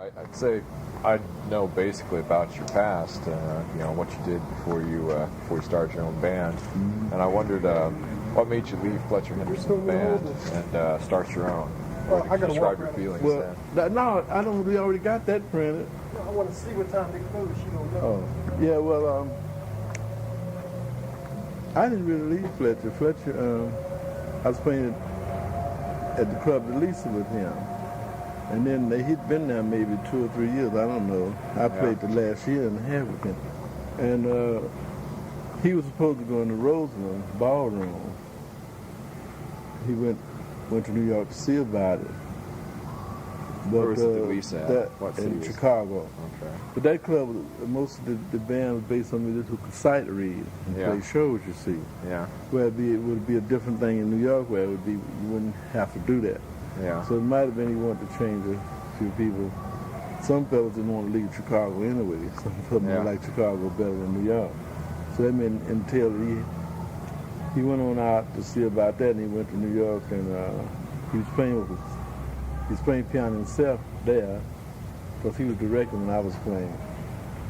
I'd say I know basically about your past, you know, what you did before you started your own band, and I wondered what made you leave Fletcher Henderson's band and start your own. Well, I got to describe your feelings. Well, no, I don't. We already got that printed. I want to see what time they close. She don't know. Oh, yeah. Well, I didn't really leave Fletcher. Fletcher, I was playing at the Club de Lisa with him. And then he'd been there maybe 2 or 3 years, I don't know. I played the last year and a half with him. And he was supposed to go in the Roseland Ballroom. He went to New York to see about it. But, where was it that Lisa at? What city? In Chicago. Okay. But that club, most of the band was based on musicians who could sight read and play shows, you see. Yeah. Where it would be a different thing in New York where it would be, you wouldn't have to do that. Yeah. So it might have been he wanted to change a few people. Some fellas didn't want to leave Chicago anyway. Some of them liked Chicago better than New York. So that meant until he went on out to see about that, and he went to New York, and he was playing piano himself there, because he was directing when I was playing.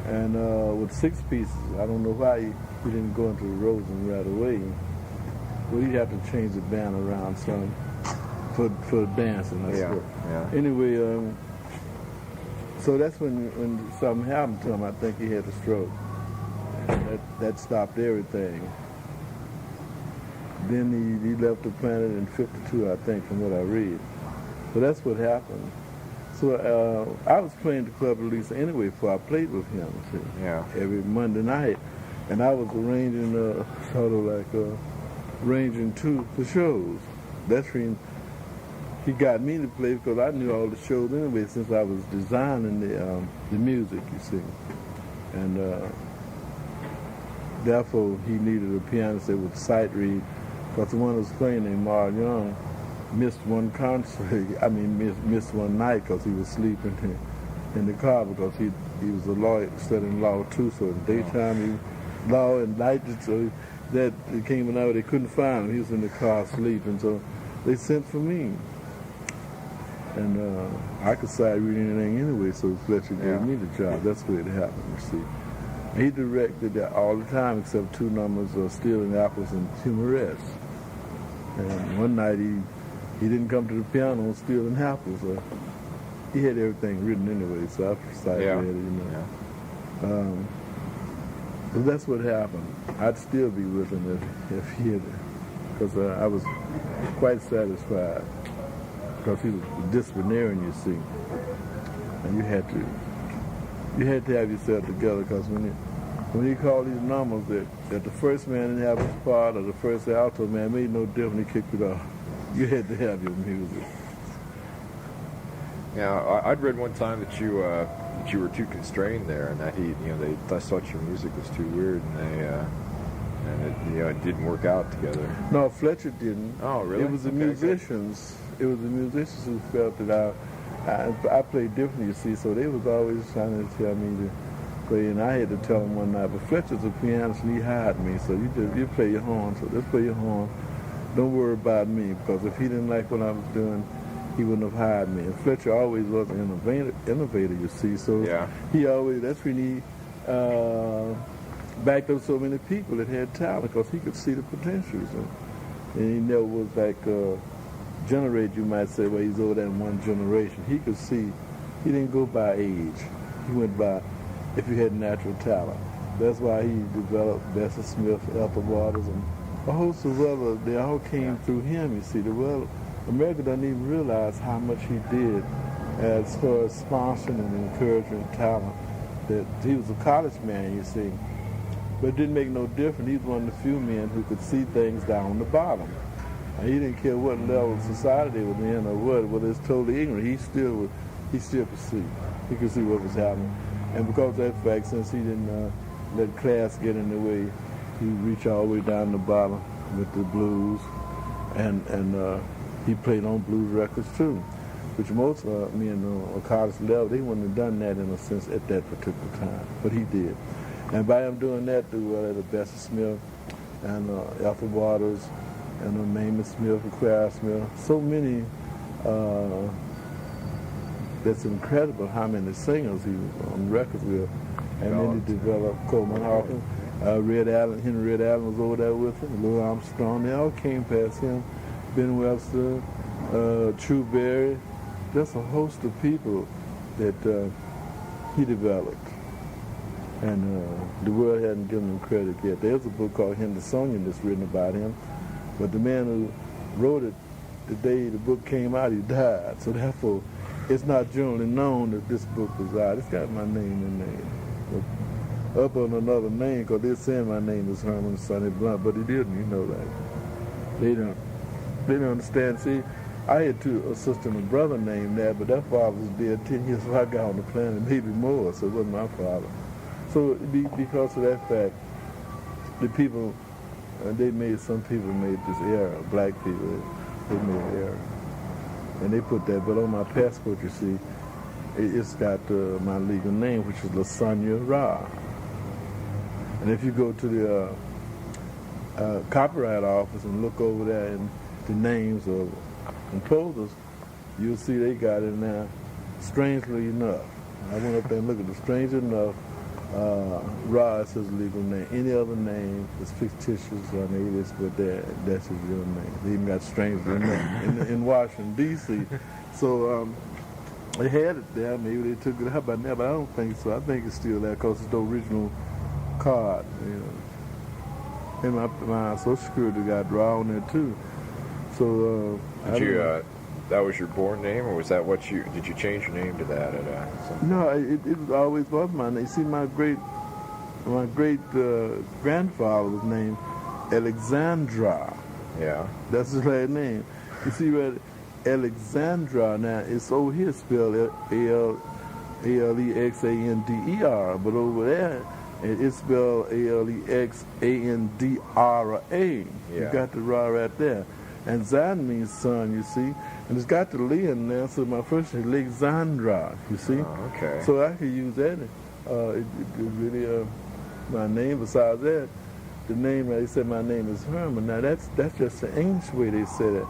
And with 6 pieces, I don't know why he didn't go into the Rosen right away. Well, he'd have to change the band around some. For dancing, I suppose. Yeah. Anyway, so that's when something happened to him. I think he had a stroke. And that stopped everything. Then he left the planet in '52, I think, from what I read. So that's what happened. So I was playing the Club of Lisa anyway before I played with him, see, every Monday night. And I was arranging, sort of like arranging the shows. That's when he got me to play, because I knew all the shows anyway since I was designing the music, you see. And therefore he needed a pianist that would sight read, because the one who was playing named Mark Young missed one concert, missed one night because he was sleeping in the car, because he was a lawyer studying law too, so in the daytime he law and night, so that it came out they couldn't find him. He was in the car sleeping, so they sent for me. And I could sight read anything anyway, so Fletcher gave me the job. That's the way it happened, you see. He directed that all the time except 2 numbers of Stealing Apples and Humorous. And one night he didn't come to the piano on Stealing Apples. He had everything written anyway, so I sight read it, you know. So that's what happened. I'd still be with him if he had, because I was quite satisfied. Because he was a disciplinarian, you see, and you had to have yourself together. Because when he called these numbers, that the first man didn't have his part, or the first alto man made no difference. He kicked it off. You had to have your music. Yeah, I'd read one time that you were too constrained there, and that they thought your music was too weird, and it didn't work out together. No, Fletcher didn't. Oh, really? It was the musicians. It was the musicians who felt that I played differently, you see, so they was always trying to tell me to play, and I had to tell them one night, but Fletcher's a pianist and he hired me, so you play your horn, so just play your horn. Don't worry about me, because if he didn't like what I was doing, he wouldn't have hired me. And Fletcher always was an innovator, you see, so he always, that's when he backed up so many people that had talent, because he could see the potentials. And he never was like, generate, you might say, well, he's over there in one generation. He could see, he didn't go by age. He went by if you had natural talent. That's why he developed Bessie Smith, Ethel Waters, and a host of others. They all came through him, you see. The world, America doesn't even realize how much he did as far as sponsoring and encouraging talent. That he was a college man, you see. But it didn't make no difference. He was one of the few men who could see things down the bottom. And he didn't care what level of society they were in or whether it's totally ignorant. He still could see. He could see what was happening. And because of that fact, since he didn't let class get in the way, he reached all the way down the bottom with the blues. And he played on blues records too, which most men on college level, they wouldn't have done that in a sense at that particular time. But he did. And by him doing that through the Bessie Smith and Ethel Waters, and Mamie Smith, Clara Smith, so many that's incredible how many singers he was on records with. And then he developed Coleman Hawkins, Henry Red Allen was over there with him, Louis Armstrong, they all came past him, Ben Webster, True Berry, just a host of people that he developed. And the world hadn't given him credit yet. There's a book called Hendersonian that's written about him, but the man who wrote it, the day the book came out, he died. So therefore, it's not generally known that this book was out. It's got my name in there. Up on another name, because they're saying my name is Herman Sonny Blunt, but he didn't, you know that. They don't understand. See, I had a sister and a brother named that, but their father was dead 10 years before I got on the planet, maybe more, so it wasn't my father. So because of that fact, the people, some people made this error, black people, they made an error. And they put that, but on my passport, you see, it's got my legal name, which is Lasagna Ra. And if you go to the Copyright Office and look over there in the names of composers, you'll see they got in there, strangely enough. I went up there and looked at it, strangely enough, Ra is his legal name. Any other name is fictitious or an alias, but that's his real name. They even got strangely enough in Washington, D.C. So they had it there. Maybe they took it out by now, but I don't think so. I think it's still there because it's the original card, you know. And my Social Security got Ra on there too. So that was your born name, or was that did you change your name to that at some point? No, it always was my name. See, my great grandfather was named Alexandra. Yeah. That's his last name. You see, right, Alexandra, now it's over here spelled Alexander, but over there it's spelled Alexandra. Yeah. You got the Ra right there. And Zan means son, you see. And it's got the Lee in there, so my first name is Alexandra, you see. Oh, okay. So I could use that. It really, my name, besides that, the name, they said my name is Herman. Now that's just the English way they say that.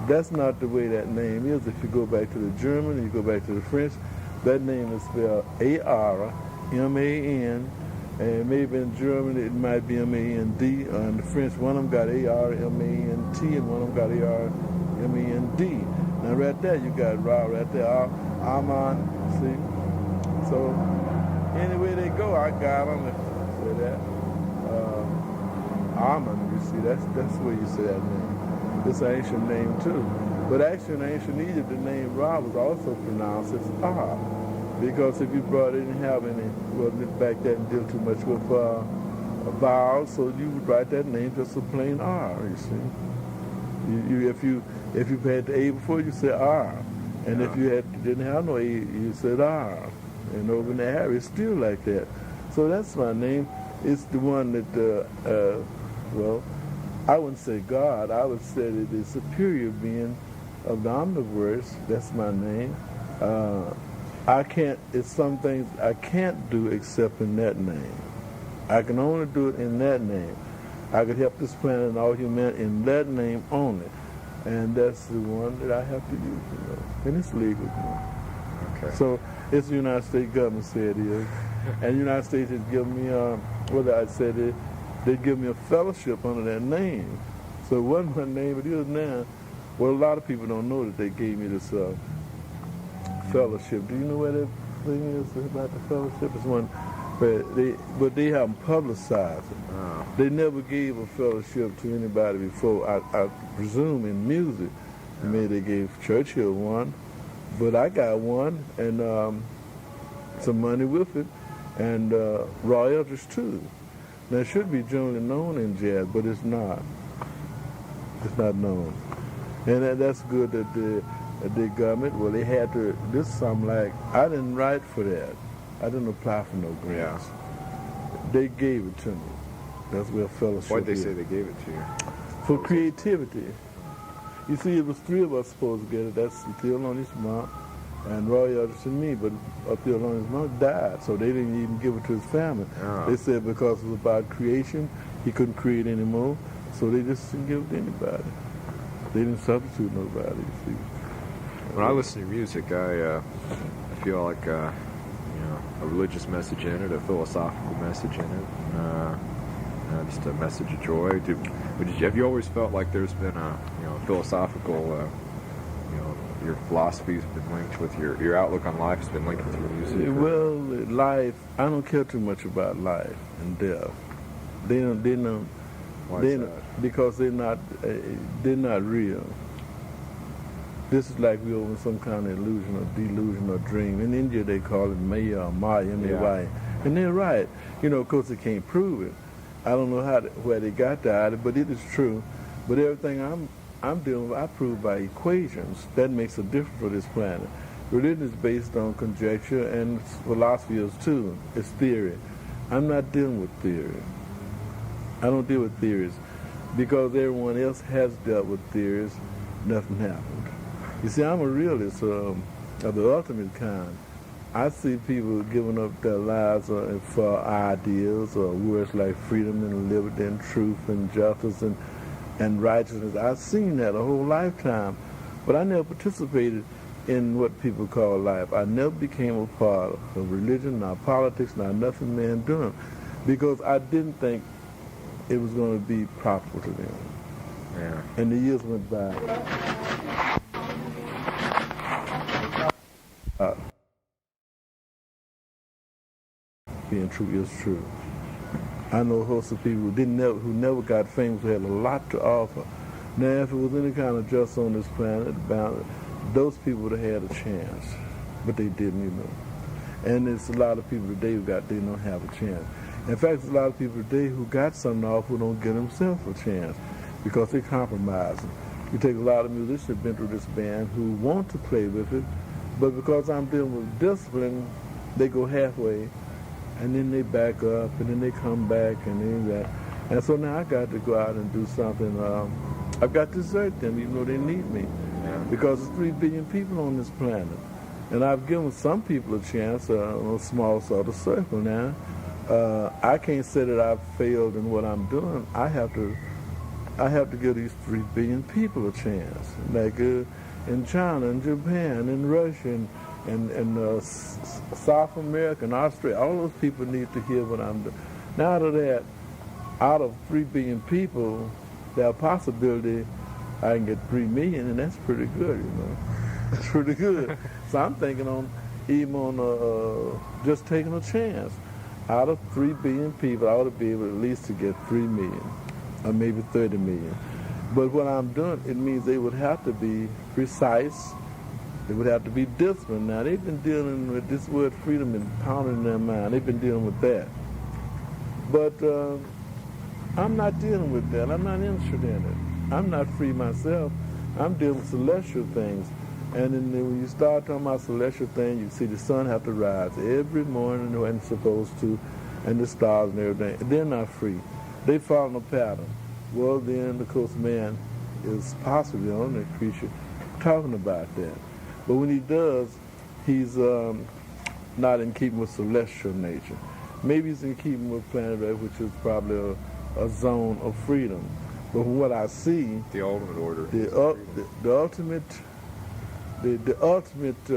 That's not the way that name is. If you go back to the German, you go back to the French, that name is spelled A-R-M-A-N. And maybe in German it might be M-A-N-D. In the French, one of them got A-R-M-A-N-T and one of them got A-R-M-A-N-D. Now right there you got Ra right there, Armand, see? So anyway they go, I got them, say that. Armand, you see, that's the way you say that name. It's an ancient name too. But actually in ancient Egypt the name Ra was also pronounced as R. Because if you didn't have any, well, back then deal too much with vowels, so you would write that name just a plain R, you see. If you had the A before, you said R. And if you didn't have no A, you said R. And over in the area, it's still like that. So that's my name. It's the one that, well, I wouldn't say God, I would say that the superior being of the omniverse, that's my name. It's some things I can't do except in that name. I can only do it in that name. I could help this planet and all humanity in that name only. And that's the one that I have to use, you know. And it's legal, you know. Okay. So it's the United States government said it is. And the United States has given me, they give me a fellowship under that name. So it wasn't my name, it is now. Well, a lot of people don't know that they gave me this fellowship. Do you know where that thing is about the fellowship? It's one, but they haven't publicized it. Oh. They never gave a fellowship to anybody before. I presume in music, maybe they gave Churchill one, but I got one and some money with it, and royalties too. Now it should be generally known in jazz, but it's not. It's not known, and that's good that the government, well, they had to, this is something like, I didn't write for that. I didn't apply for no grants. Yeah. They gave it to me. That's where fellowship Why'd they is. say they gave it to you? For creativity. You see, it was three of us supposed to get it. That's Theolonius Monk and Roy Eldridge and me, but Theolonius Monk died, so they didn't even give it to his family. Oh. They said because it was about creation, he couldn't create anymore, so they just didn't give it to anybody. They didn't substitute nobody, you see. When I listen to music, feel like a religious message in it, a philosophical message in it, just a message of joy? Have you always felt like there's been a philosophical, your philosophy's been linked with your outlook on life has been linked with your music? Well, life, I don't care too much about life and death. They don't. Why is that? Because they're not real. This is like we over some kind of illusion or delusion or dream. In India, they call it Maya or Maya, M-A-Y. And they're right. Of course, they can't prove it. I don't know where they got that, but it is true. But everything I'm dealing with, I prove by equations. That makes a difference for this planet. Religion is based on conjecture, and philosophy is too. It's theory. I'm not dealing with theory. I don't deal with theories. Because everyone else has dealt with theories, nothing happened. You see, I'm a realist of the ultimate kind. I see people giving up their lives for ideals or words like freedom and liberty and truth and justice and righteousness. I've seen that a whole lifetime, but I never participated in what people call life. I never became a part of religion, not politics, not nothing man doing, because I didn't think it was going to be profitable to them. Yeah. And the years went by. Being true is true. I know a host of people who never got famous, who had a lot to offer. Now, if it was any kind of justice on this planet, those people would have had a chance, but they didn't, And there's a lot of people today they don't have a chance. In fact, there's a lot of people today who got something off who don't get themselves a chance because they're compromising. You take a lot of musicians who've been through this band who want to play with it, but because I'm dealing with discipline, they go halfway, and then they back up, and then they come back, and then that. And so now I got to go out and do something. I've got to desert them, even though they need me, because there's 3 billion people on this planet. And I've given some people a chance on a small sort of circle now. I can't say that I've failed in what I'm doing. I have to give these 3 billion people a chance. Like in China, and Japan, and Russia, and South America, and Australia, all those people need to hear what I'm doing. Now that out of 3 billion people, there's a possibility I can get 3 million, and that's pretty good, That's pretty good. So I'm thinking on just taking a chance. Out of 3 billion people, I ought to be able at least to get 3 million, or maybe 30 million. But what I'm doing, it means they would have to be precise. They would have to be disciplined. Now, they've been dealing with this word freedom and pounding in their mind. They've been dealing with that. But I'm not dealing with that. I'm not interested in it. I'm not free myself. I'm dealing with celestial things. And then when you start talking about celestial things, you see the sun have to rise every morning when it's supposed to, and the stars and everything. They're not free. They follow a pattern. Well, then, of course, man is possibly the only creature talking about that. But when he does, he's not in keeping with celestial nature. Maybe he's in keeping with planet Earth, which is probably a zone of freedom. But from what I see, the ultimate order, the ultimate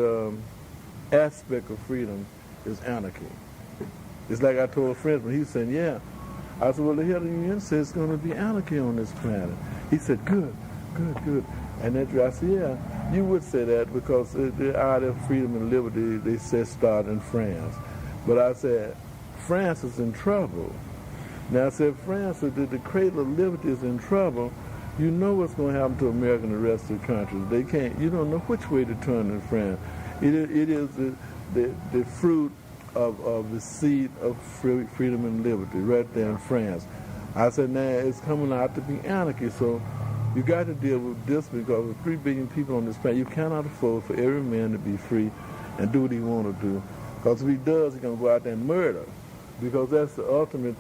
aspect of freedom is anarchy. It's like I told a friend when he was saying, yeah. I said, well, the head of the UN says it's going to be anarchy on this planet. He said, good. And then I said, yeah, you would say that because the idea of freedom and liberty, they said start in France. But I said, France is in trouble. Now I said, France, the cradle of liberty is in trouble. You know what's going to happen to America and the rest of the countries. They can't, you don't know which way to turn in France. It is the fruit of the seed of freedom and liberty right there in France. I said, now it's coming out to be anarchy, so you got to deal with this because with 3 billion people on this planet, you cannot afford for every man to be free and do what he want to do. Because if he does, he's going to go out there and murder, because that's the ultimate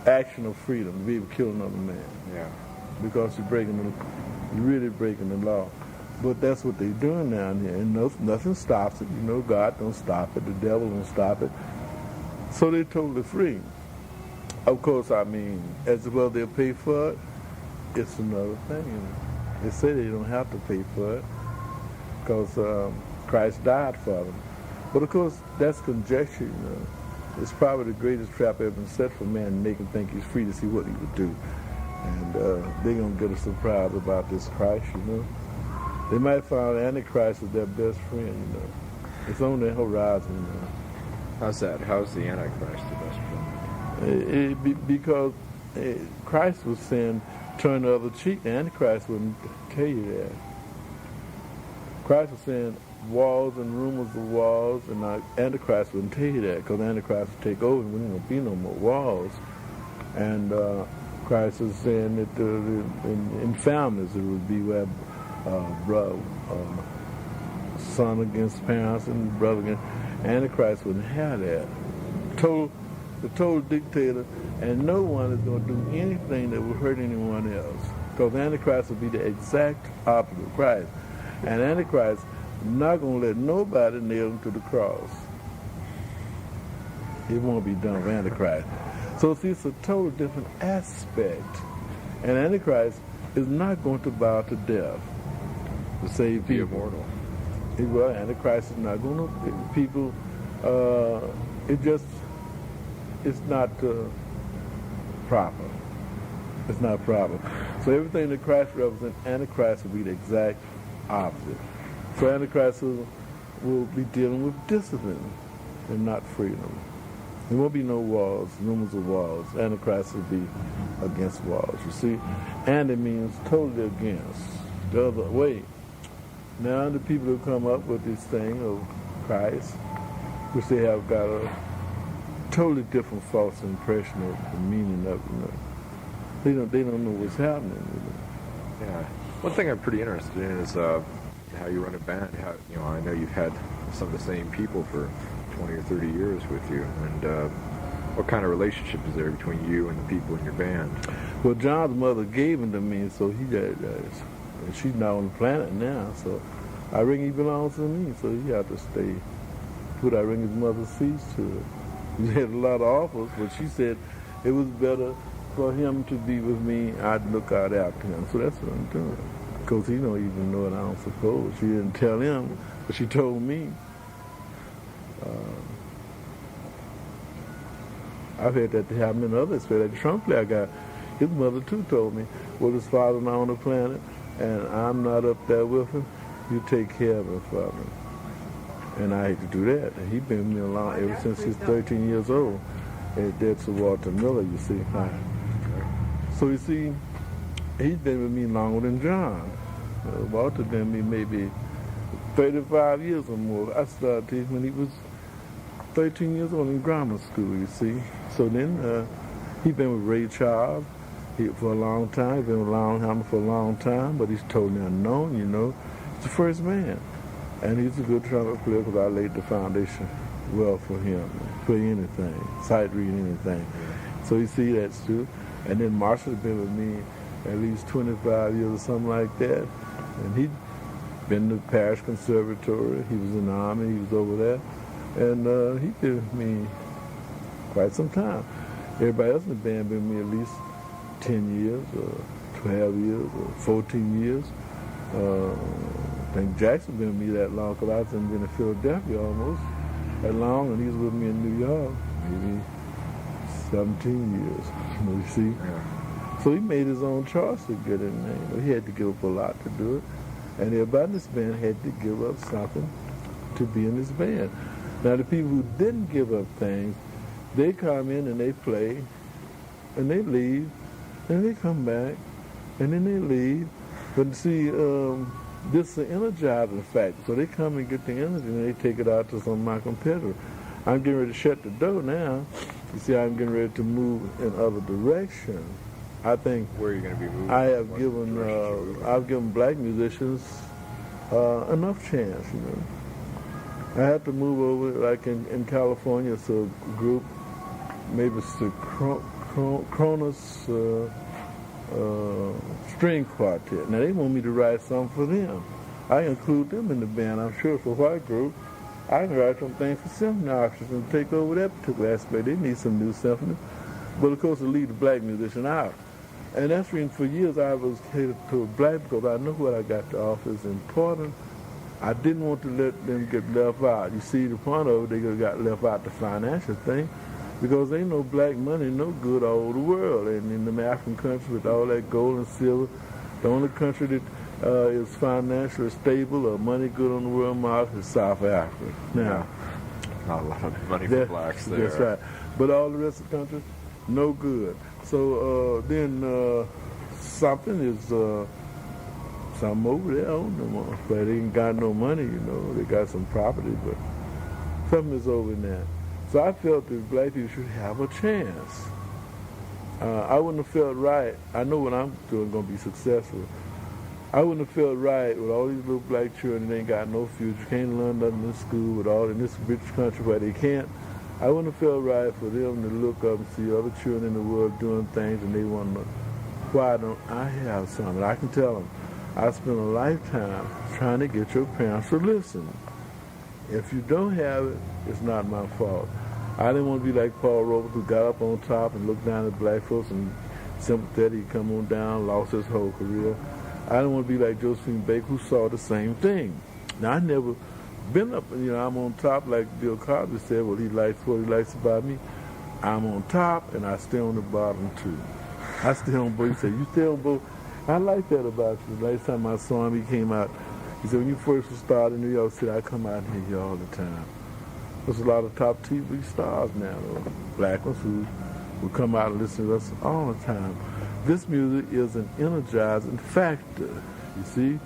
action of freedom, to be able to kill another man. Yeah. Because you're really breaking the law. But that's what they're doing down here, and nothing stops it. God don't stop it. The devil don't stop it. So they're totally free. Of course, I mean, as well they'll pay for it, it's another thing. They say they don't have to pay for it. because Christ died for them. But of course, that's conjecture, you know. It's probably the greatest trap ever been set for man to make him think he's free to see what he would do. And they're going to get a surprise about this Christ, you know. They might find Antichrist is their best friend, you know. It's on their horizon, you know. How's that? How's the Antichrist the best friend? Because Christ was saying, turn the other cheek. The Antichrist wouldn't tell you that. Christ was saying, wars and rumors of wars, and the Antichrist wouldn't tell you that, because the Antichrist would take over and there wouldn't be no more wars. And Christ was saying that in families it would be where son against parents and brother against. Antichrist wouldn't have that. The total dictator, and no one is going to do anything that will hurt anyone else, because Antichrist will be the exact opposite of Christ. And Antichrist not going to let nobody nail him to the cross. It won't be done with Antichrist. So see, it's a total different aspect. And Antichrist is not going to bow to death to save people. Be immortal. Well, Antichrist is not going to people. It's not proper. It's not proper. So everything that Christ represents, Antichrist will be the exact opposite. So Antichrist will be dealing with discipline and not freedom. There won't be no walls, rumors of walls. Antichrist will be against walls, you see. And it means totally against. The other way. Now the people who come up with this thing of Christ, which they have got a totally different false impression of the meaning of it. You know. They don't know what's happening. You know. Yeah. One thing I'm pretty interested in is how you run a band. How, you know, I know you've had some of the same people for 20 or 30 years with you, and what kind of relationship is there between you and the people in your band? Well, John's mother gave him to me, so he got she's not on the planet now, so I reckon he belongs to me, so he had to stay put I reckon his mother's feet to it. He had a lot of offers, but she said it was better for him to be with me. I'd look out after him, so that's what I'm doing. Because he don't even know it, I don't suppose. She didn't tell him, but she told me. I've had that to happen in others. That Trump player guy, his mother too told me, well, his father's not on the planet, and I'm not up there with him. You take care of him for me. And I hate to do that. And he's been with me along ever since he's 13 years old. And that's Walter Miller, you see. So you see, he's been with me longer than John. Walter been with me maybe 35 years or more. I started when he was 13 years old in grammar school, you see. So then he's been with Ray Charles for a long time. He's been with Longhammer for a long time, but he's totally unknown, you know. He's the first man. And he's a good trumpet player because I laid the foundation well for him. Play anything, sight read anything. So you see, that's true. And then Marshall's been with me at least 25 years or something like that. And he'd been to the Parish Conservatory. He was in the Army. He was over there. And he been with me quite some time. Everybody else in the band been with me at least 10 years or 12 years or 14 years. I think Jackson been with me that long because I was been in Philadelphia almost that long, and he was with me in New York maybe 17 years. You see? Yeah. So he made his own choice to get in there. He had to give up a lot to do it. And everybody in this band had to give up something to be in this band. Now the people who didn't give up things, they come in and they play, and they leave, and they come back, and then they leave. But see, this is an energizing factor. So they come and get the energy and they take it out to some of my competitors. I'm getting ready to shut the door now. You see, I'm getting ready to move in other direction. I think where are you going to be moving? I've given black musicians enough chance, you know. I have to move over, like in California, it's a group, maybe it's the Cronus String Quartet. Now they want me to write something for them. I include them in the band, I'm sure, for a white group. I can write some things for symphony orchestras and take over that particular aspect. They need some new symphony. But of course, to leave the black musician out. And that's the reason for years I was catered to a black, because I know what I got to offer is important. I didn't want to let them get left out. You see, the point of it, they got left out the financial thing, because ain't no black money no good all over the world. And in the African countries with all that gold and silver, the only country that is financially stable or money good on the world market is South Africa. Now, not a lot of money for blacks there. That's right. But all the rest of the countries, no good. So then something is something over there on them, but they ain't got no money, you know. They got some property, but something is over there. So I felt that black people should have a chance. I wouldn't have felt right. I know what I'm doing going to be successful. I wouldn't have felt right with all these little black children that ain't got no future, can't learn nothing in school, with all in this rich country where they can't. I wouldn't have felt right for them to look up and see other children in the world doing things, and they want to know, why don't I have something? I can tell them, I spent a lifetime trying to get your parents to listen. If you don't have it, it's not my fault. I didn't want to be like Paul Roberts, who got up on top and looked down at black folks and sympathetic, come on down, lost his whole career. I didn't want to be like Josephine Baker, who saw the same thing. Now, I never been up, you know, I'm on top like Bill Cosby said, well, he likes what he likes about me. I'm on top, and I stay on the bottom, too. I stay on both. He said, you stay on both. I like that about you. Last time I saw him, he came out. He said, when you first started in New York City, I come out here all the time. There's a lot of top TV stars now, though, black ones who come out and listen to us all the time. This music is an energizing factor, you see?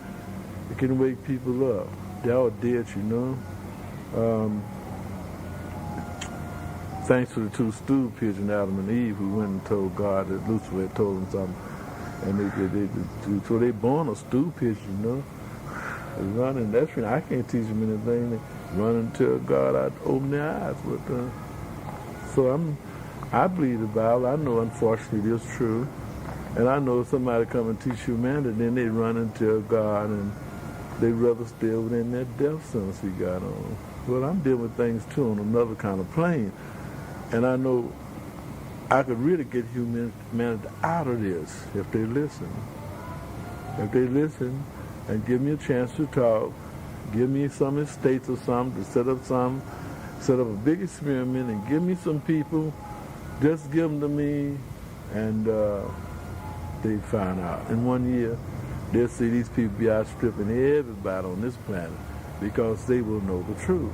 It can wake people up. They're all dead, you know. Thanks to the two stool pigeons, Adam and Eve, who went and told God that Lucifer had told them something. And so they born a stool pigeon, you know. They running, that's right. I can't teach them anything. They run until God I'd open their eyes. But so I believe the Bible. I know, unfortunately, it's true. And I know if somebody come and teach humanity, then they run until God, and they rather stay within that death sentence we got on. Well, I'm dealing with things too on another kind of plane. And I know I could really get humanity out of this if they listen. If they listen and give me a chance to talk, give me some estates or something to set up a big experiment and give me some people, just give them to me, and they find out. In 1 year, they'll see these people be outstripping everybody on this planet because they will know the truth.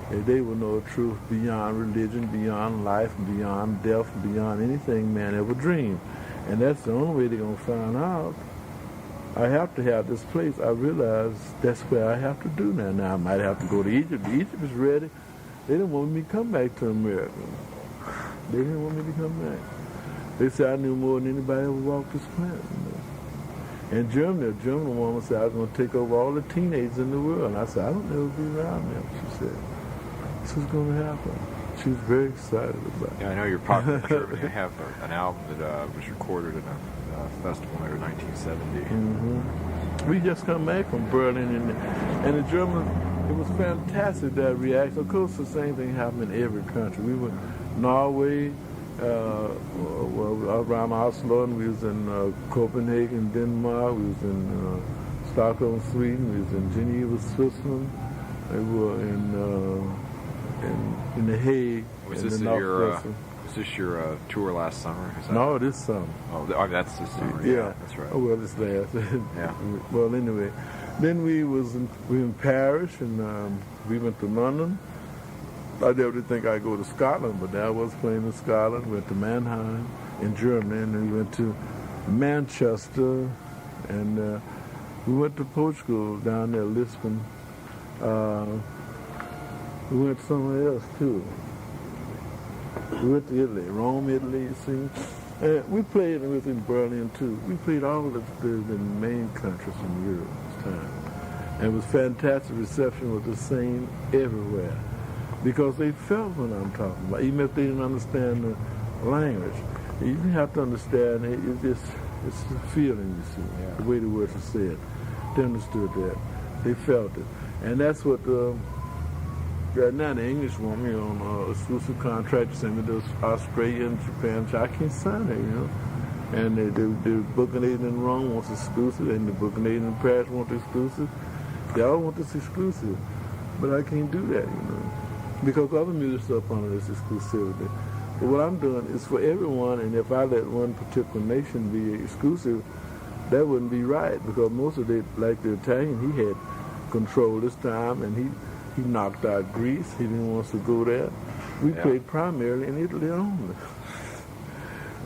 And they will know the truth beyond religion, beyond life, beyond death, beyond anything man ever dreamed. And that's the only way they're going to find out. I have to have this place. I realize that's where I have to do now. Now I might have to go to Egypt. Egypt is ready. They didn't want me to come back to America. They didn't want me to come back. They said I knew more than anybody ever walked this planet. You know? In Germany, a German woman said I was going to take over all the teenagers in the world. And I said, I don't ever be around them, she said. This is going to happen. She was very excited about it. Yeah, I know you're popular in Germany. I have an album that was recorded in a festival there in 1970. Mm-hmm. We just come back from Berlin, and the German, it was fantastic, that reaction. Of course, the same thing happened in every country. We were Norway, around Oslo, and we was in Copenhagen, Denmark, we was in Stockholm, Sweden, we was in Geneva, Switzerland, we were in The Hague. Was this your tour last summer? No, this summer. Oh, that's this summer. Yeah, that's right. Oh, well, this last. Yeah. Well, anyway, then we were in Paris, and we went to London. I never think I'd go to Scotland, but I was playing in Scotland. We went to Mannheim in Germany, and then we went to Manchester, and we went to Portugal down there, Lisbon. We went somewhere else too. We went to Italy, Rome, Italy, you see. And we played in Berlin too. We played all of the main countries in Europe this time. And it was fantastic. Reception was the same everywhere. Because they felt what I'm talking about, even if they didn't understand the language. You didn't have to understand it. It's the feeling, you see, the way the words are said. They understood that. They felt it. And that's what right now the English want me on exclusive contract, send me to Australia and Japan. I can't sign it, you know. And the booking agent in Rome wants exclusive, and the booking agent in Paris wants exclusive. They all want this exclusive, but I can't do that, you know, because other musicians are up under this exclusivity. But what I'm doing is for everyone, and if I let one particular nation be exclusive, that wouldn't be right, because most of it, like the Italian, he had control this time, and he knocked out Greece. He didn't want us to go there. We played primarily in Italy only.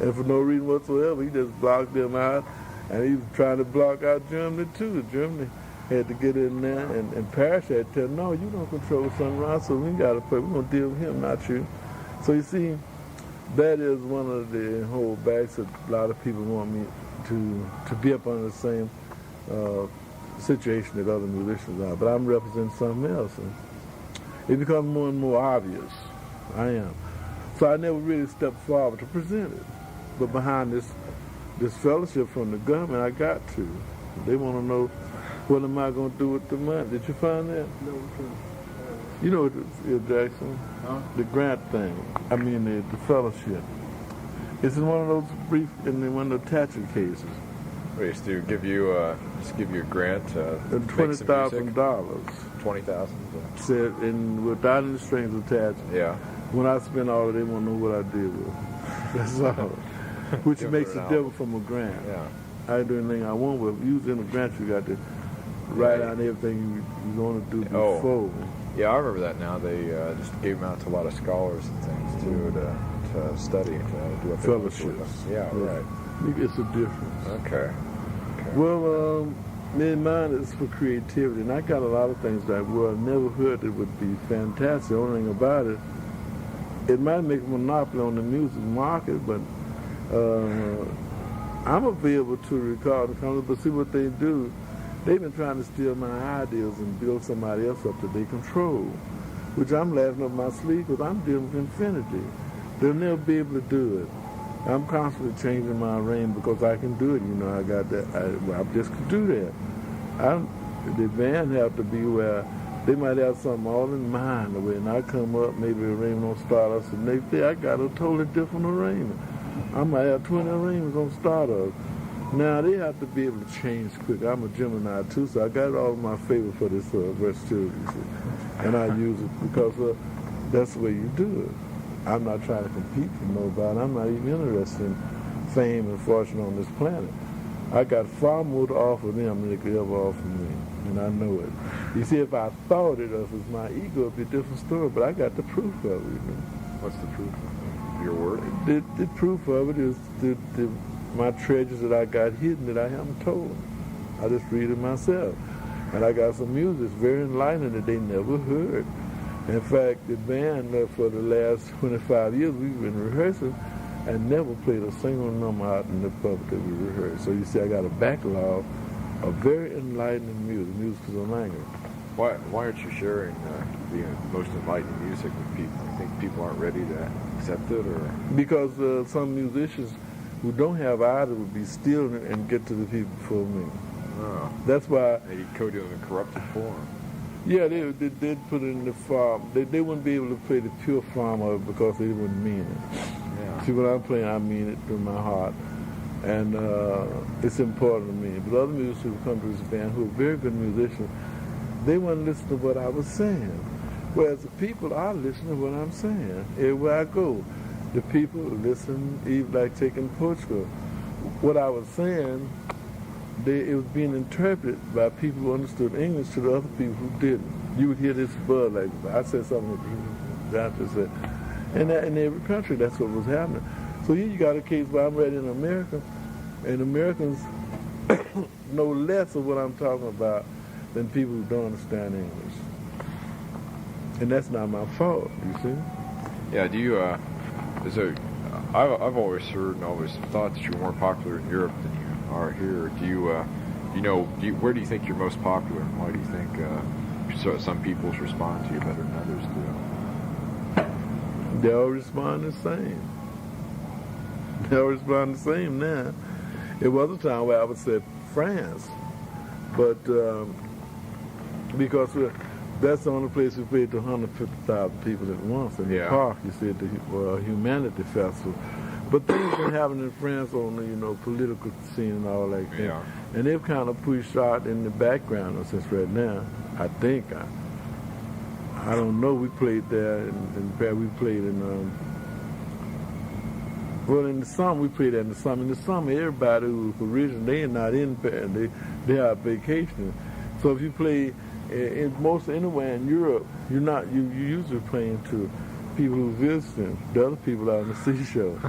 And for no reason whatsoever, he just blocked them out, and he was trying to block out Germany too. Germany had to get in there, and Paris had to tell him, no, you don't control Sunrise, so we got to play. We're going to deal with him, not you. So you see, that is one of the holdbacks that a lot of people want me to be up under the same situation that other musicians are. But I'm representing something else, and it becomes more and more obvious. I am. So I never really stepped forward to present it. But behind this fellowship from the government, I got to. They want to know, what am I going to do with the money? Did you find that? No, You know what, Jackson? huh? The grant thing. I mean, the fellowship. It's in one of those brief, in one of the attachment cases. Wait, just to give you just give you a grant to $20,000. $20,000. Said, and without any strings attached. Yeah. When I spend all of it, they won't know what I did with it. That's all. Which Give makes it it an different from a grant. Yeah. I do anything I want with it. Using a grant, you got to write out everything you're going to do before. Yeah, I remember that now. They just gave them out to a lot of scholars and things too to study, to do a Fellowships. Yeah, right. It's a difference. Okay. Well, mine is for creativity, and I got a lot of things that I never heard that would be fantastic. The only thing about it, it might make a monopoly on the music market, but I'm available to record the company, but see what they do. They've been trying to steal my ideas and build somebody else up that they control, which I'm laughing up my sleeve because I'm dealing with infinity. They'll never be able to do it. I'm constantly changing my arrangement because I can do it. You know, I got that. I just can do that. The band have to be where they might have something all in mind, the way, and I come up, maybe arrangement on Stardust, and they say I got a totally different arrangement. I might have 20 arrangements on Stardust. Now they have to be able to change quick. I'm a Gemini too, so I got it all in my favor for this versatility, and I use it because that's the way you do it. I'm not trying to compete for nobody. I'm not even interested in fame and fortune on this planet. I got far more to offer them than they could ever offer me, and I know it. You see, if I thought it was my ego, it'd be a different story, but I got the proof of it. You know? What's the proof of your word? The proof of it is my treasures that I got hidden that I haven't told. I just read it myself. And I got some music that's very enlightening that they never heard. In fact, the band for the last 25 years, we've been rehearsing and never played a single number out in the public that we rehearsed. So you see, I got a backlog of very enlightening music is a language. Why aren't you sharing the most enlightening music with people? You think people aren't ready to accept it, or? Because some musicians who don't have idols would be stealing it and get to the people before me. Oh. That's why. They code it in a corrupted form. Yeah, they did put it in the form. They wouldn't be able to play the pure form of it because they wouldn't mean it. Yeah. See, when I'm playing, I mean it from my heart. And it's important to me. But other musicians who come to this band who are very good musicians, they wouldn't listen to what I was saying. Whereas the people are listening to what I'm saying. Everywhere I go, the people listen, even like taking Portugal. What I was saying, it was being interpreted by people who understood English to the other people who didn't. You would hear this buzz like, I said something that doctor said. And in every country, that's what was happening. So here you got a case where I'm ready in America, and Americans know less of what I'm talking about than people who don't understand English. And that's not my fault, you see? Yeah, do you, I've always heard and always thought that you're more popular in Europe than you are here. Where do you think you're most popular, and why do you think some people respond to you better than others do? They all respond the same. They all respond the same now. It was a time where I would say France, but because that's the only place we played to 150,000 people at once in the park, you see, at the Humanity Festival. But things been happening in France on the, you know, political scene and all like that. Yeah. And they've kind of pushed art in the background since right now. I think. I don't know. We played there, and we played in, well, in the summer, we played there in the summer. In the summer, everybody who's Parisian, they are not in Paris. They are vacationing. So if you play in most anywhere in Europe, you usually playing to people who visiting. The other people out on the seashore.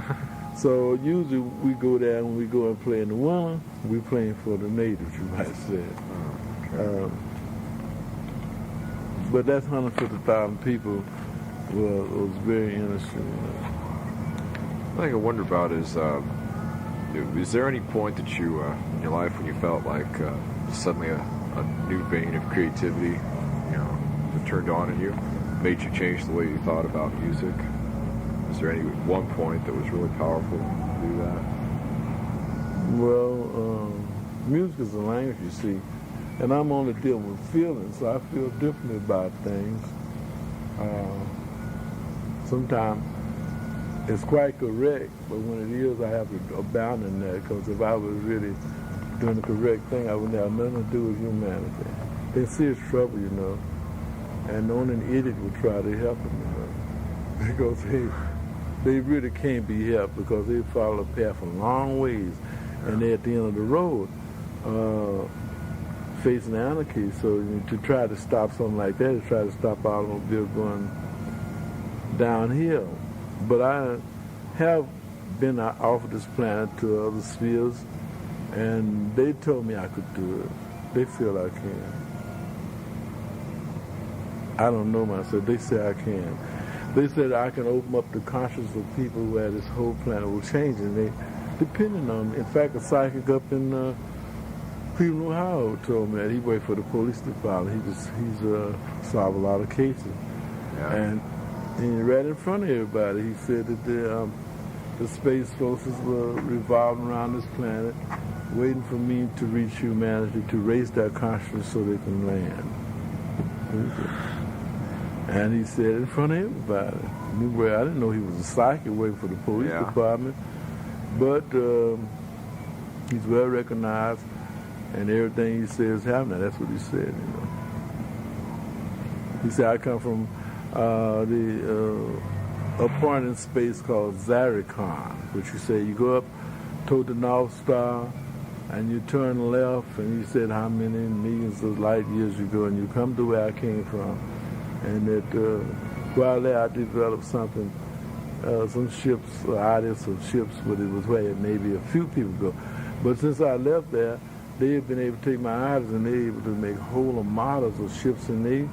So usually we go there and we go and play in the winter. We playing for the natives, you might say. Okay. But that's 150,000 people was very interesting. One thing I wonder about is there any point that you, in your life when you felt like suddenly a new vein of creativity, you know, that turned on in you, made you change the way you thought about music? Is there any one point that was really powerful to do that? Well, music is a language, you see, and I'm only dealing with feelings, so I feel differently about things. Sometimes it's quite correct, but when it is, I have to abound in that, because if I was really doing the correct thing, I wouldn't have nothing to do with humanity. They're in serious trouble, you know, and only an idiot would try to help them, you know, because they really can't be helped, because they follow the path a long ways, and they're at the end of the road facing anarchy. So to try to stop something like that, to try to stop automobiles going downhill. But I have been off of this planet to other spheres, and they told me I could do it. They feel I can. I don't know myself. They say I can. They said I can open up the consciousness of people where this whole planet will change, and they depending on me. In fact, a psychic up in Cleveland, Ohio told me that he worked for the police department. He's solved a lot of cases. Yeah. And right in front of everybody, he said that the space forces were revolving around this planet, waiting for me to reach humanity, to raise their consciousness so they can land. And he said in front of everybody. I didn't know he was a psychic working for the police department, but he's well recognized, and everything he says is happening. That's what he said, you know. He said, I come from a point in space called Zarikon, which you say you go up toward the North Star and you turn left, and he said how many millions of light years you go, and you come to where I came from. And that while there I developed something, some ships, ideas of ships, but it was where maybe a few people go. But since I left there, they have been able to take my ideas and they're able to make whole models of ships, and they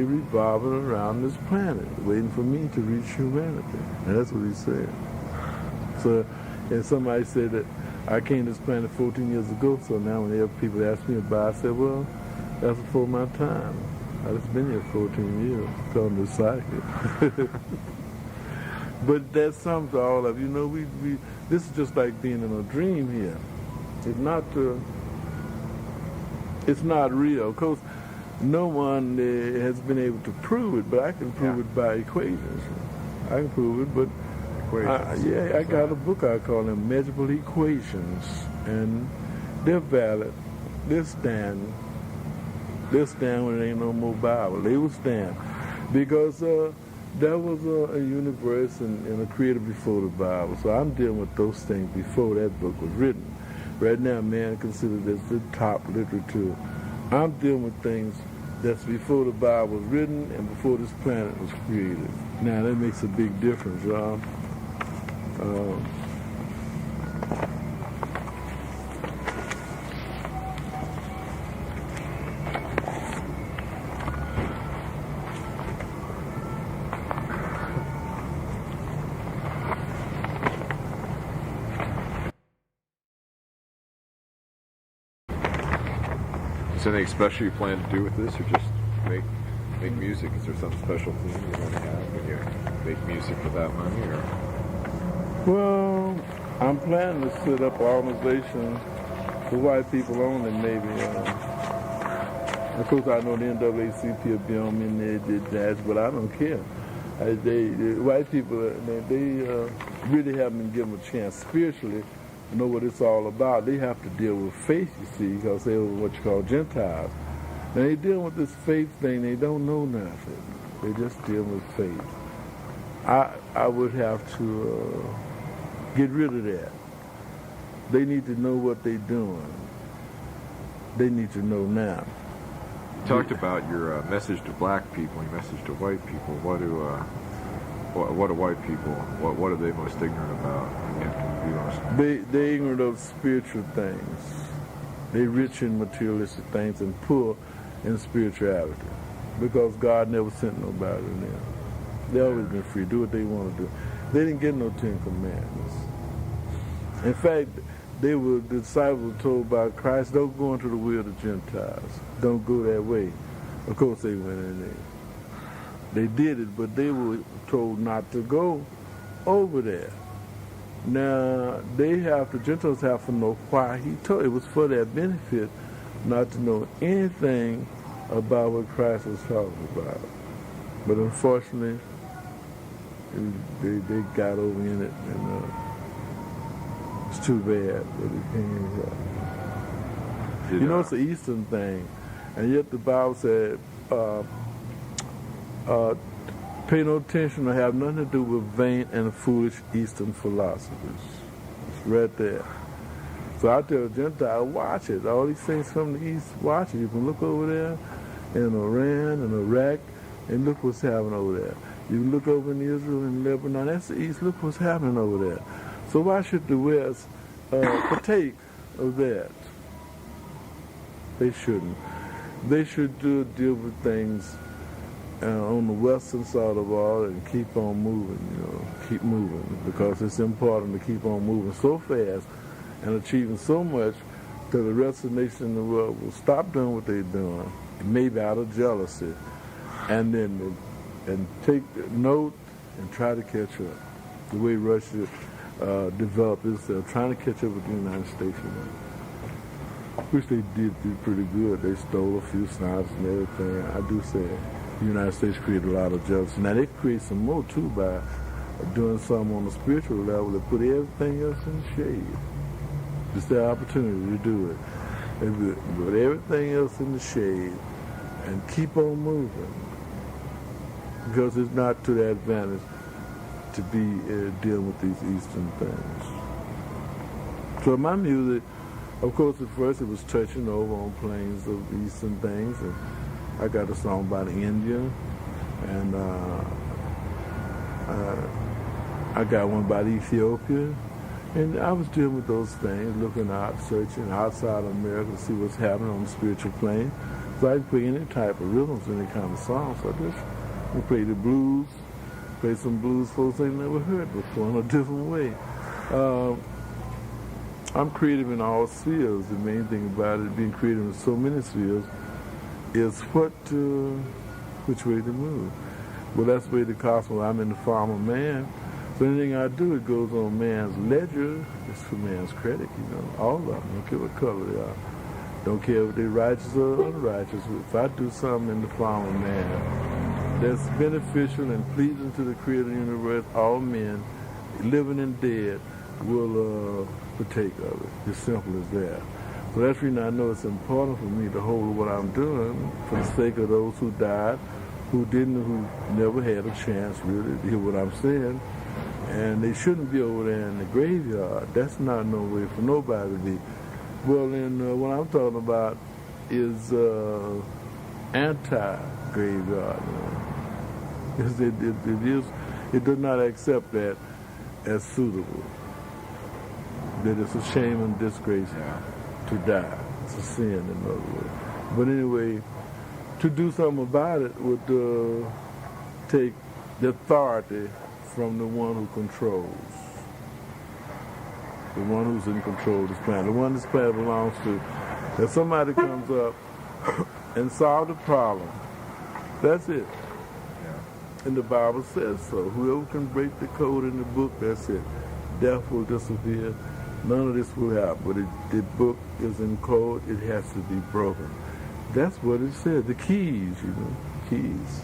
revolving around this planet, waiting for me to reach humanity. And that's what he said. So, and somebody said that I came to this planet 14 years ago, so now whenever people ask me about it, I said, well, that's before my time. I've just been here 14 years, talking to psychic. But that's something to all of you. You know, this is just like being in a dream here. It's not real. Of course, no one has been able to prove it, but I can prove it by equations. I can prove it, but I got a book I call them Measurable Equations, and they're valid. They'll stand. They'll stand when there ain't no more Bible. They will stand. Because there was a universe and a creator before the Bible. So I'm dealing with those things before that book was written. Right now, man considers this the top literature. I'm dealing with things that's before the Bible was written and before this planet was created. Now, that makes a big difference, y'all. Is there anything special you plan to do with this, or just make music? Is there some special thing you want to have when you make music with that money, or? Well, I'm planning to set up an organization for white people only, maybe. Of course, I know the NAACP will be on me and they did that, but I don't care. The white people, they really haven't been given a chance spiritually to know what it's all about. They have to deal with faith, you see, because they're what you call Gentiles. Now they deal with this faith thing, they don't know nothing. They just deal with faith. I would have to get rid of that. They need to know what they're doing. They need to know now. You talked about your message to black people, your message to white people. What do white people, what are they most ignorant about? They're ignorant of spiritual things. They're rich in materialistic things and poor in spirituality, because God never sent nobody in there. They always been free, do what they want to do. They didn't get no 10 Commandments. In fact, the disciples told by Christ, don't go into the way of the Gentiles. Don't go that way. Of course they went in there. They did it, but they were told not to go over there. Now, the Gentiles have to know why he told. It was for their benefit not to know anything about what Christ was talking about. But unfortunately, they got over in it, and it's too bad. But it came, you know, it's the Eastern thing, and yet the Bible said, pay no attention or have nothing to do with vain and foolish Eastern philosophers. It's right there. So I tell the Gentile, watch it. All these things from the East, watch it. You can look over there in Iran and Iraq, and look what's happening over there. You can look over in Israel and Lebanon. That's the East. Look what's happening over there. So why should the West partake of that? They shouldn't. They should deal with things on the western side of the world and keep on moving, keep moving, because it's important to keep on moving so fast and achieving so much that the rest of the nations in the world will stop doing what they're doing, maybe out of jealousy, and then take note and try to catch up. The way Russia developed itself, trying to catch up with the United States, which they did do pretty good. They stole a few snipes and everything. I do say the United States created a lot of jealousy. Now they create some more too by doing something on the spiritual level that put everything else in the shade. It's their opportunity to do it. They put everything else in the shade and keep on moving, because it's not to their advantage to be dealing with these Eastern things. So my music, of course, at first it was touching over on planes of Eastern things, and I got a song about India, and I got one about Ethiopia, and I was dealing with those things, looking out, searching outside of America to see what's happening on the spiritual plane. So I could play any type of rhythms, any kind of song. So I just play the blues, play some blues folks ain't never heard before in a different way. I'm creative in all spheres. The main thing about it, being creative in so many spheres, is which way to move. Well, that's the way the cosmos. I'm in the form of man. So anything I do, it goes on man's ledger. It's for man's credit, all of them. Don't care what color they are. Don't care if they're righteous or unrighteous. If I do something in the form of man that's beneficial and pleasing to the Creator of the universe, all men, living and dead, will partake of it. As simple as that. So that's the reason I know it's important for me to hold what I'm doing for the sake of those who died, who never had a chance really to hear what I'm saying. And they shouldn't be over there in the graveyard. That's not no way for nobody to be. Well, then what I'm talking about is anti-graveyard. It does not accept that as suitable. That it's a shame and disgrace to die. It's a sin, in other words. But anyway, to do something about it would take the authority from the one who controls. The one who's in control of this planet. The one this planet belongs to. If somebody comes up and solve the problem, that's it. And the Bible says so. Whoever can break the code in the book, that's it. Death will disappear. None of this will happen. But the book is in code. It has to be broken. That's what it said. The keys, keys.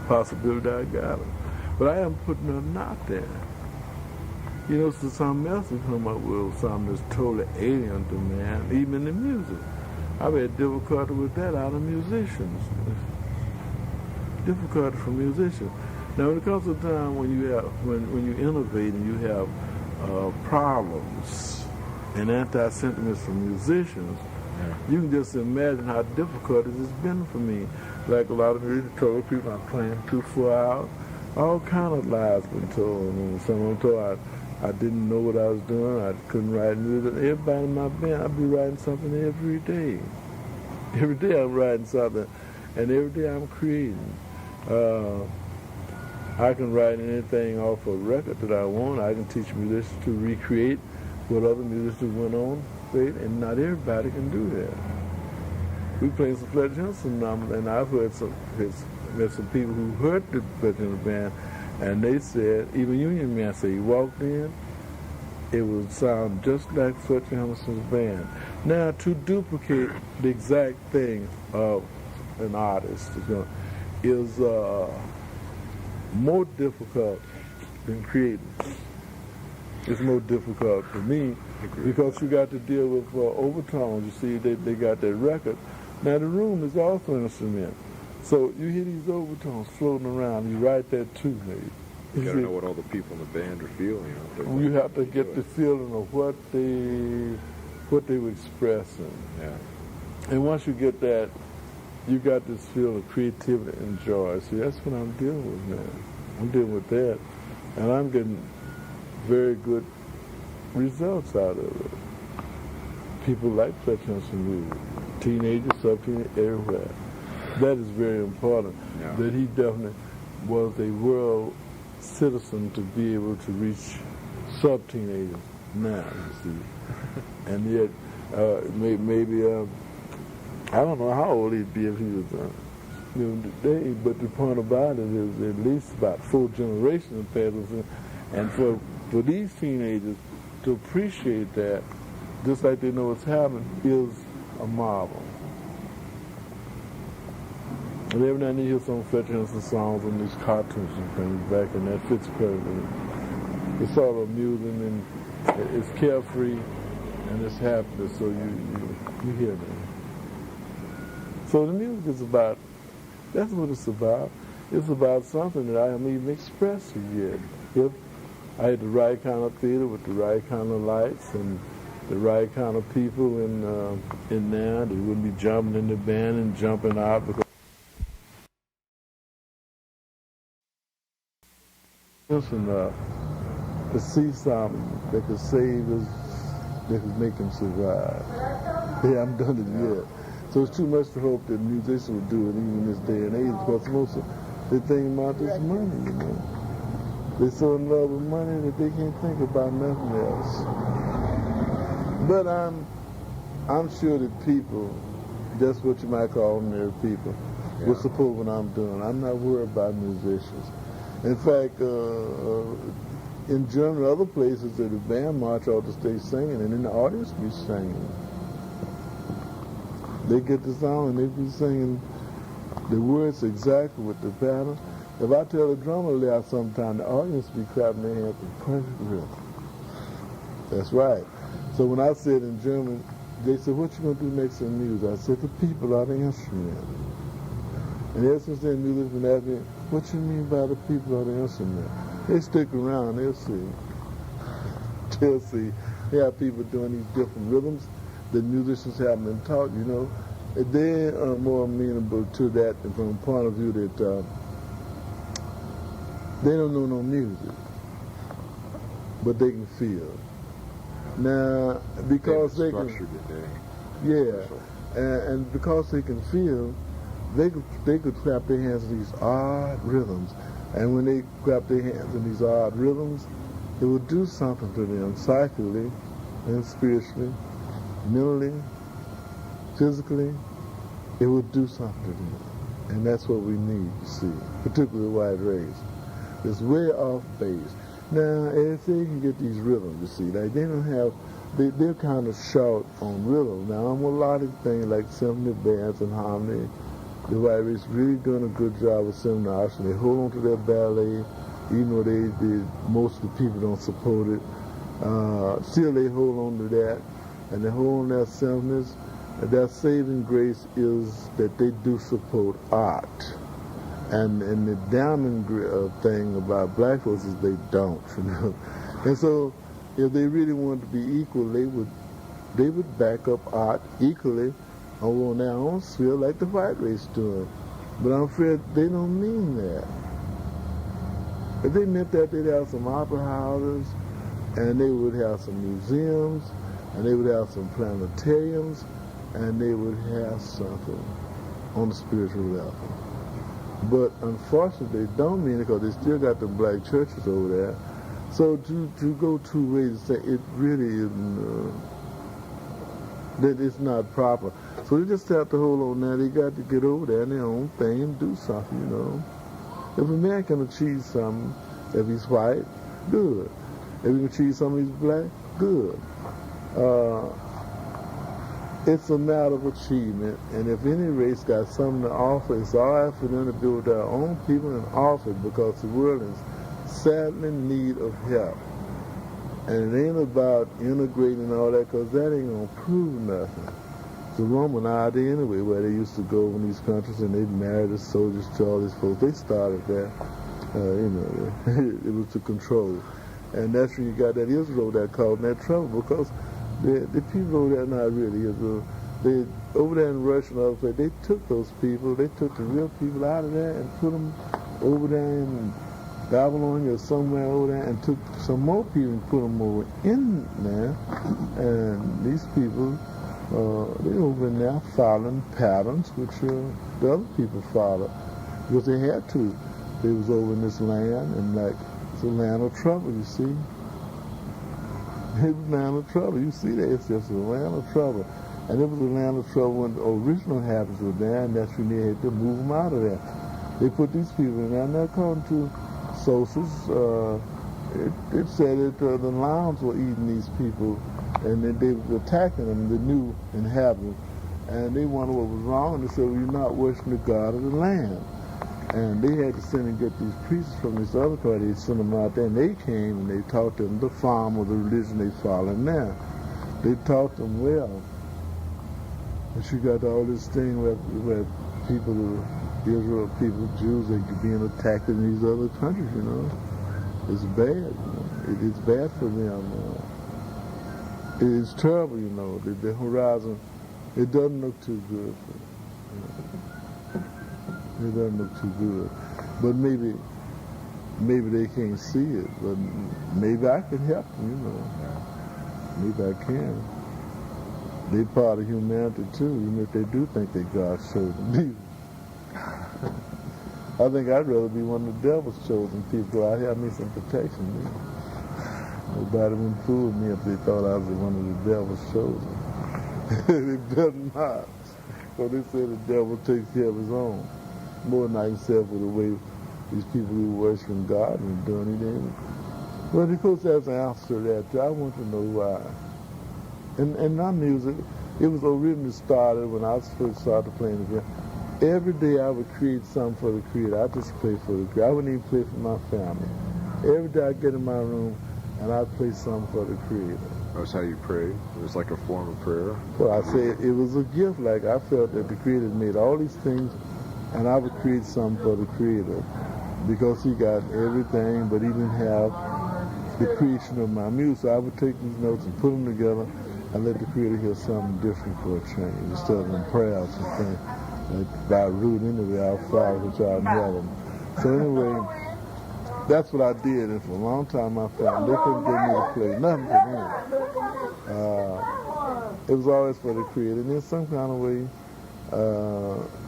Possibility, I got them. But I am putting nothing out there. You know, so something else will come up with something that's totally alien to man, even in the music. I've had difficulty with that out of musicians. Difficulty for musicians. Now, when it comes to a time when you have, when you innovate and you have problems and anti-sentiments from musicians, you can just imagine how difficult it has been for me. Like a lot of people told people I'm playing too far out. All kind of lies been told. And someone told I didn't know what I was doing. I couldn't write music. Everybody in my band, I'd be writing something every day. Every day I'm writing something, and every day I'm creating. I can write anything off a record that I want. I can teach musicians to recreate what other musicians went on, and not everybody can do that. We played some Fletcher Henderson numbers, and I've heard there's some people who heard the Fletcher Henderson band, and they said, even Union Man said, he walked in, it would sound just like Fletcher Henderson's band. Now, to duplicate the exact thing of an artist is more difficult than creating. It's more difficult for me because you got to deal with overtones. You see, they got that record. Now, the room is also an instrument. So you hear these overtones floating around. You write that too, maybe. You got to know what all the people in the band are feeling. You have to get the feeling of what they were expressing. Yeah. And once you get that, you got this feeling of creativity and joy. See, that's what I'm dealing with now. I'm dealing with that. And I'm getting very good results out of it. People like Fletcher Henderson music. Teenagers, sub-teenagers, everywhere. That is very important. Yeah. That he definitely was a world citizen to be able to reach sub-teenagers now, you see. And yet, maybe, I don't know how old he'd be if he was today, but the point about it is at least about 4 generations of passed. And for these teenagers to appreciate that, just like they know what's happening, is a marvel. And every now and then you hear some Fletcher Henderson songs on these cartoons and things back in that fits perfectly. It's sort of amusing and it's carefree and it's happiness, so you hear that. So the music is about, that's what it's about. It's about something that I haven't even expressed yet. If I had the right kind of theater with the right kind of lights and the right kind of people in there, they wouldn't be jumping in the band and jumping out because to see something that could save us, that could make him survive. They haven't done it yet. So it's too much to hope that musicians will do it even in this day and age because most of they think about this money, you know. They're so in love with money that they can't think about nothing else. But I'm sure that people, just what you might call ordinary people, will support what I'm doing. I'm not worried about musicians. In fact, in Germany, other places, the band march ought to stay singing, and then the audience be singing. They get the song and they be singing the words exactly with the pattern. If I tell the drummer to lay out sometime, the audience be clapping their hands in perfect rhythm. That's right. So when I said in German, they said, what you going to do next in music? I said, the people are the instrument. And ever since then, musicians ask me, what you mean by the people are the instrument? They stick around, they'll see. They'll see. They have people doing these different rhythms that musicians haven't been taught, you know. They are more amenable to that from a point of view that they don't know no music, but they can feel. Now, because they can, and because they can feel, they could clap their hands in these odd rhythms, and when they clap their hands in these odd rhythms, it will do something to them psychically and spiritually, mentally, physically. It will do something to them, and that's what we need to see, particularly the white race. It's way off base. Now, if they can get these rhythms, you see, like they don't have, they're kind of short on rhythm. Now, on melodic things like symphony bands and harmony, the white race really doing a good job with symphony. They hold on to their ballet, even though most of the people don't support it. Still they hold on to that, and they hold on to that simpleness. Their saving grace is that they do support art. And the damning thing about black folks is they don't, you know. And so if they really wanted to be equal, they would back up art equally on their own sphere like the white race doing. But I'm afraid they don't mean that. If they meant that, they'd have some opera houses, and they would have some museums, and they would have some planetariums, and they would have something on the spiritual level. But unfortunately, they don't mean it because they still got the black churches over there. So to go two ways and say it really isn't, that it's not proper. So they just have to hold on now. They got to get over there in their own thing and do something, you know. If a man can achieve something, if he's white, good. If he can achieve something, he's black, good. It's a matter of achievement, and if any race got something to offer, it's all right for them to build their own people and offer it, because the world is sadly in need of help. And it ain't about integrating all that, because that ain't going to prove nothing. It's a Roman idea anyway, where they used to go in these countries and they'd marry the soldiers to all these folks. They started there, you know, it was to control. And that's when you got that Israel that caused that trouble, because the people over there, not really Israel, they, over there in Russia and other places, they took those people, they took the real people out of there and put them over there in Babylon or somewhere over there, and took some more people and put them over in there. And these people, they over in there following patterns which the other people followed, because they had to. They was over in this land, and like, it's a land of trouble, you see. It was a land of trouble. You see that, it's just a land of trouble. And it was a land of trouble when the original habits were there, and that's when they had to move them out of there. They put these people in there, and according to sources, it said that the lions were eating these people, and then they were attacking them, the new inhabitants. And they wondered what was wrong, and they said, well, you're not worshiping the God of the land. And they had to send and get these priests from this other part. They sent them out there, and they came and they taught them the form of the religion they follow now. They taught them well. But you got all this thing where people, Israel people, Jews, they being attacked in these other countries, you know. It's bad, you know. It's bad for them. It's terrible, you know. The horizon, it doesn't look too good for them, you know. It doesn't look too good. But maybe they can't see it. But maybe I can help them, you know. Maybe I can. They're part of humanity too, even if they do think that God showed them. I think I'd rather be one of the devil's chosen people. Go out here, I need some protection. Nobody would fool me if they thought I was one of the devil's chosen. They better not. So they say the devil takes care of his own. More than I can say for the way these people who worship God and doing anything. Well, of course, there's an answer to that too. I want to know why. And my music, it was originally started when I first started playing the piano. Every day I would create something for the Creator. I just play for the Creator. I wouldn't even play for my family. Every day I'd get in my room and I'd play something for the Creator. That's how you prayed? It was like a form of prayer? Well, I say it was a gift. Like, I felt that the Creator made all these things, and I would create something for the Creator, because He got everything, but He didn't have the creation of my music. So I would take these notes and put them together and let the Creator hear something different for a change, instead of them prayers and things. Like, by root anyway, our Father which art in heaven. So anyway, that's what I did, and for a long time my family, they couldn't get me to play nothing for them. It was always for the Creator, and in some kind of way,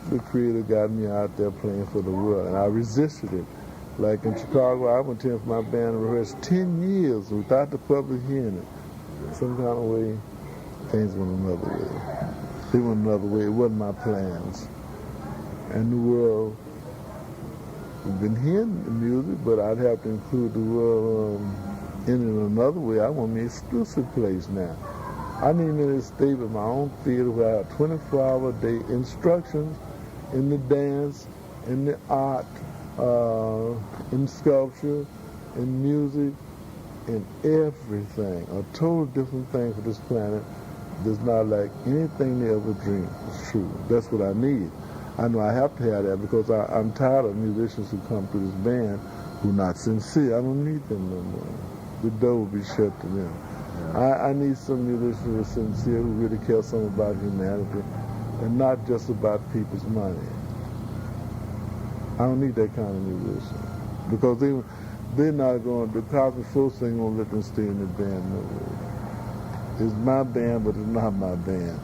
the Creator got me out there playing for the world, and I resisted it. Like in Chicago, I went to for my band and rehearsed 10 years without the public hearing it. Some kind of way, things went another way. They went another way. It wasn't my plans. And the world, we've been hearing the music, but I'd have to include the world in another way. I want me an exclusive place now. I need me to stay with my own theater where I have 24-hour-a-day instructions in the dance, in the art, in sculpture, in music, in everything. A total different thing for this planet that's not like anything they ever dreamed is true. That's what I need. I know I have to have that because I'm tired of musicians who come to this band who are not sincere. I don't need them no more. The door will be shut to them. Yeah. I need some musicians who are sincere, who really care something about humanity and not just about people's money. I don't need that kind of musician because they're not going, the cosmic folks ain't going to let them stay in the band no more. It's my band, but it's not my band.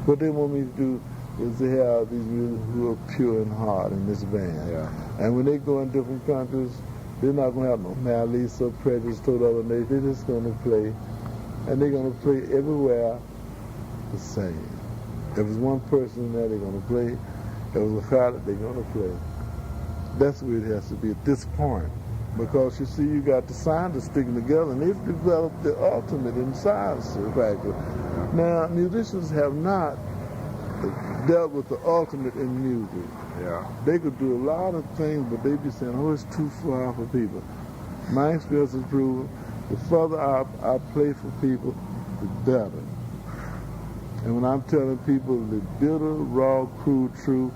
What they want me to do is to have these musicians who are pure in heart in this band. Yeah. And when they go in different countries, they're not going to have no malice or prejudice toward other nations. They're just going to play. And they're going to play everywhere the same. If there's one person in there, they're going to play. If there's a crowd, they're going to play. That's where it has to be at this point. Because you see, you got the scientists sticking together, and they've developed the ultimate in science, in fact. Now, musicians have not dealt with the ultimate in music. Yeah. They could do a lot of things, but they be saying, oh, it's too far for people. My experience has proven the further I play for people, the better. And when I'm telling people the bitter, raw, crude truth,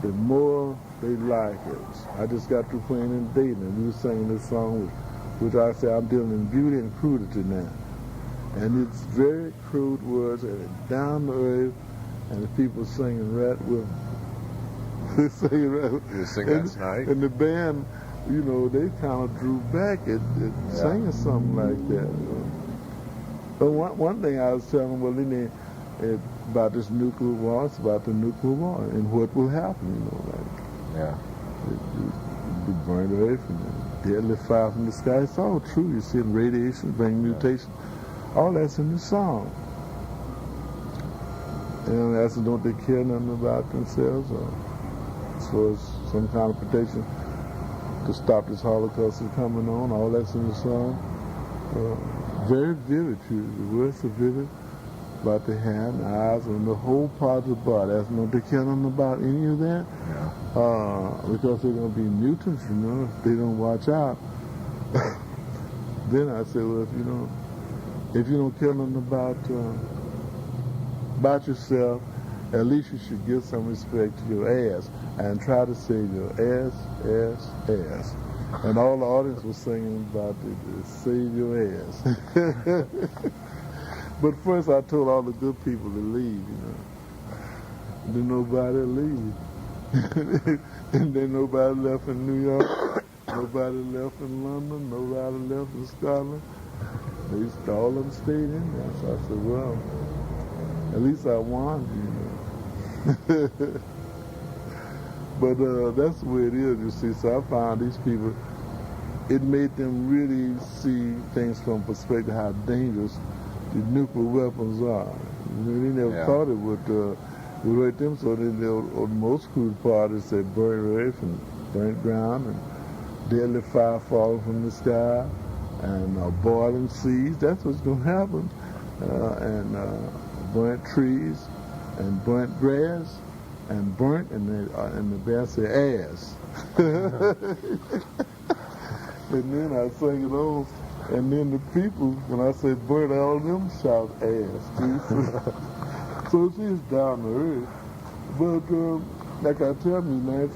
the more they like it. I just got through playing in Dayton, and we were singing this song, which I say I'm dealing in beauty and crudity now. And it's very crude words, and it's down to earth, and the people singing right with me. They singing right with me. You sing that tonight? And the band, you know, they kind of drew back at singing something like that. But one thing I was telling them, well, about this nuclear war, it's about the nuclear war and what will happen, you know, like. Yeah. Be burned away from the deadly fire from the sky. It's all true. You see, radiation, bring mutation. All that's in the song. And as don't they care nothing about themselves, or as far as some kind of protection to stop this Holocaust from coming on. All that's in the song. Very vivid. The words are vivid about the hand, the eyes, and the whole part of the body. As don't they care nothing about any of that. Yeah. Because they're going to be mutants, you know, if they don't watch out. Then I say, well, if you don't care nothing about yourself, at least you should give some respect to your ass and try to save your ass. And all the audience was singing about it, save your ass. But first I told all the good people to leave, you know. Then nobody leave. And then nobody left in New York, nobody left in London, nobody left in Scotland. All of them stayed in there. So I said, well, at least I won, you know. But that's the way it is, you see. So I found these people, it made them really see things from perspective how dangerous the nuclear weapons are. You know, they never thought it would hurt them, so on most crude parties they burn away from burnt ground and deadly fire falling from the sky and boiling seas. That's what's going to happen. And burnt trees and burnt grass and burnt, and the bear say ass. And then I sing it on, and then the people, when I say burnt, all of them shout ass. So she's down to earth. But like I tell me, man, if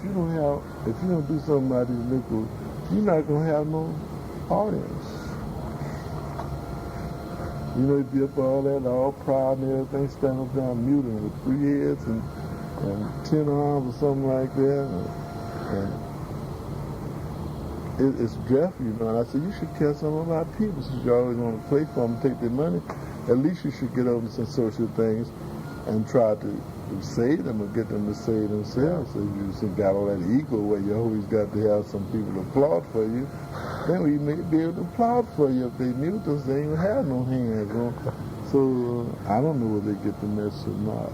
you don't do something about these nickels, you're not gonna have no audience. You know, you be up all that, all proud and everything, stand up down muting with 3 heads and 10 arms or something like that. And it's dreadful, you know. And I said, you should care something about people since you're always going to play for them and take their money. At least you should get over some social things and try to save them or get them to save themselves. So you just got all that ego where you always got to have some people to applaud for you. Then we may be able to applaud for you. If they mutants, they ain't have no hands. You know? So I don't know whether they get the message or not.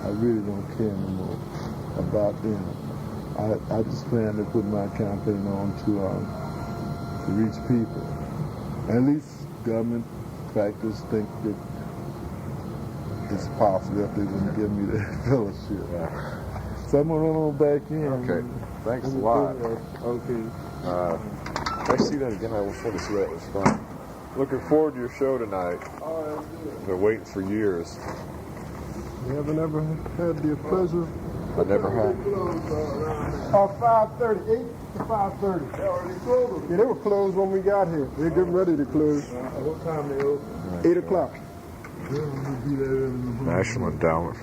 I really don't care anymore about them. I just plan to put my campaign on to reach people. At least government factors think that it's possible if they wouldn't give me that fellowship. So I'm going to run on back in. Okay. Thanks a lot. Okay. If I see that again, I will sort of see that was fun. Looking forward to your show tonight. Oh, Been waiting for years. you haven't ever had the pleasure? I never had. 5:30, 8 to 5:30. Yeah, they were closed when we got here. They're getting ready to close. What time they open? 8 o'clock. National Endowment.